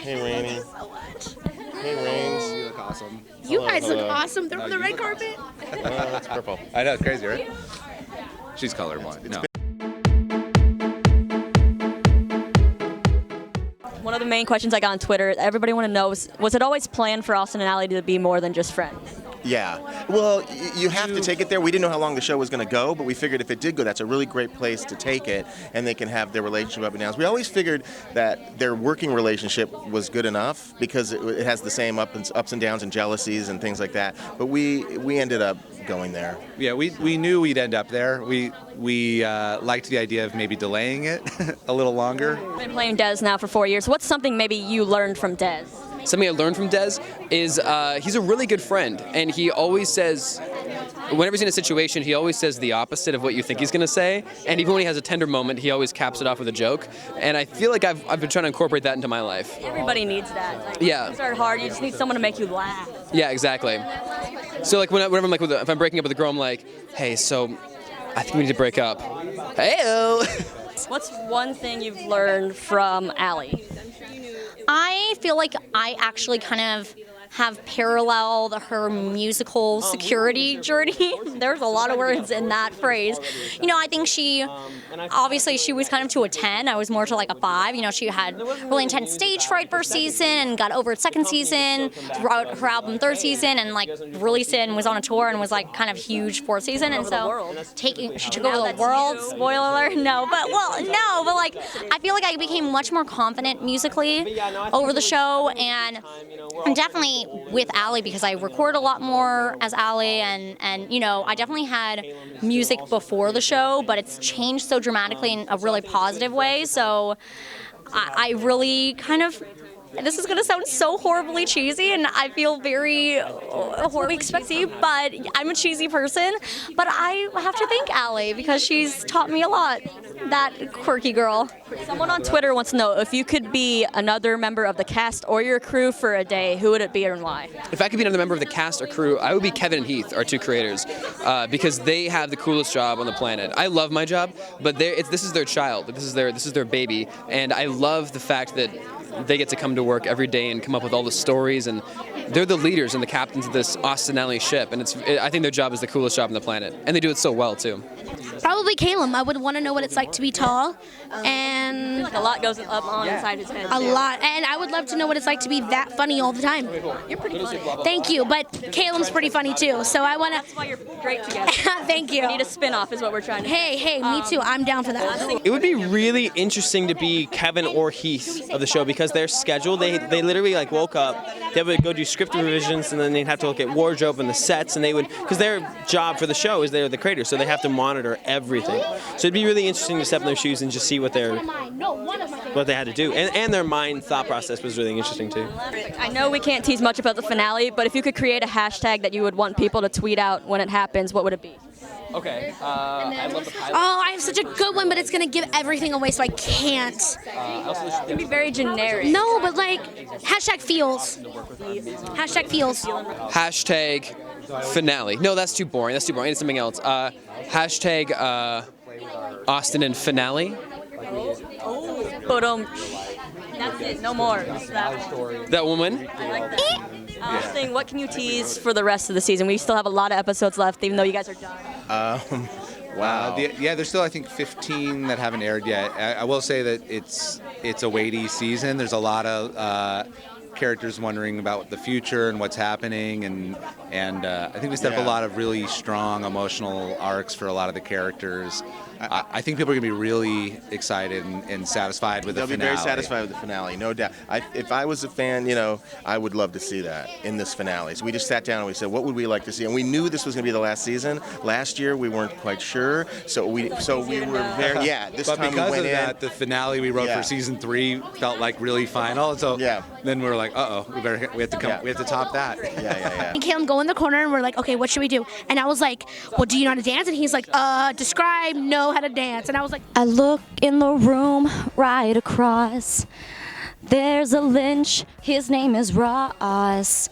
Hey, Rainey. So much. Hey, Rains. You look awesome. You Hello, guys look hello. awesome. They're on the you red look carpet. It's purple. I know, it's crazy, right? She's colorblind. No. One of the main questions I got on Twitter, everybody want to know, was it always planned for Austin and Ally to be more than just friends? Yeah. Well, you have to take it there. We didn't know how long the show was going to go, but we figured if it did go, that's a really great place to take it, and they can have their relationship up and downs. We always figured that their working relationship was good enough because it has the same ups and downs and jealousies and things like that. But we ended up going there. Yeah, we knew we'd end up there. We liked the idea of maybe delaying it a little longer. I've been playing Des now for 4 years. What's something maybe you learned from Des? Something I learned from Des is he's a really good friend, and he always says, whenever he's in a situation, he always says the opposite of what you think he's going to say, and even when he has a tender moment, he always caps it off with a joke, and I feel like I've been trying to incorporate that into my life. Everybody needs that. Like, Yeah. Things are hard. You just need someone to make you laugh. Yeah, exactly. So like whenever I'm like, if I'm breaking up with a girl, I'm like, hey, so I think we need to break up. Hey-o! What's one thing you've learned from Ally? I feel like I actually kind of have paralleled her musical security journey. There's a lot of words in that phrase. You know, I think obviously she was kind of to a 10. I was more to like a 5. You know, she had really intense stage fright first season and got over it second season, wrote her album third season, and like released it and was on a tour and was like kind of huge fourth season. And so she took over the world. Spoiler alert, no, but like I feel like I became much more confident musically over the show, and I'm definitely with Ally because I record a lot more as Ally, and you know, I definitely had music before the show, but it's changed so dramatically in a really positive way. So I really kind of, this is going to sound so horribly cheesy, and I feel very horribly cheesy, but I'm a cheesy person. But I have to thank Ally because she's taught me a lot. That quirky girl. Someone on Twitter wants to know if you could be another member of the cast or your crew for a day, who would it be and why? If I could be another member of the cast or crew, I would be Kevin and Heath, our two creators, because they have the coolest job on the planet. I love my job, but this is their child, this is their baby, and I love the fact that they get to come to work every day and come up with all the stories, and they're the leaders and the captains of this Austin Ally ship, and I think their job is the coolest job on the planet, and they do it so well too. Probably Calum. I would want to know what it's like to be tall, and Like a lot goes up on inside his head. a lot. And I would love to know what it's like to be that funny all the time. You're pretty funny. Thank you, but Calum's pretty funny too. So I want That's why you're great together. to. Thank you. We need a spin-off is what we're trying to do. Hey, me too. I'm down for that. It would be really interesting to be Kevin or Heath of the show because their schedule, they literally like woke up, they would go do script revisions, and then they'd have to look at wardrobe and the sets, and they would, because their job for the show is they're the creators, so they have to monitor everything. So it'd be really interesting to step in their shoes and just see what they had to do, and their mind thought process was really interesting too. I know we can't tease much about the finale, but if you could create a hashtag that you would want people to tweet out when it happens, what would it be? Okay, I love the pilot. Oh, I have such a good one, but it's gonna give everything away, so I can't. It would be very generic. No, but like hashtag feels. Hashtag feels. Hashtag finale. No, that's too boring. I need something else. Hashtag Austin and finale. But that's it. No more. Just that one. That woman. I like that. Thing, what can you tease for the rest of the season? We still have a lot of episodes left, even though you guys are done. Wow. There's still I think 15 that haven't aired yet. I will say that it's a weighty season. There's a lot of characters wondering about the future and what's happening, and I think we set up a lot of really strong emotional arcs for a lot of the characters. I think people are going to be really excited and satisfied with the finale. They'll be very satisfied with the finale, no doubt. If I was a fan, you know, I would love to see that in this finale. So we just sat down and we said, what would we like to see? And we knew this was going to be the last season. Last year we weren't quite sure, so we were very this but time because we went of that, the finale we wrote for season 3 felt like really final. So then we were like, we have to top that. Yeah. And Calum go in the corner and we're like, okay, what should we do? And I was like, well, do you know how to dance? And he's like, describe, know how to dance. And I was like, I look in the room right across. There's a Lynch, his name is Ross.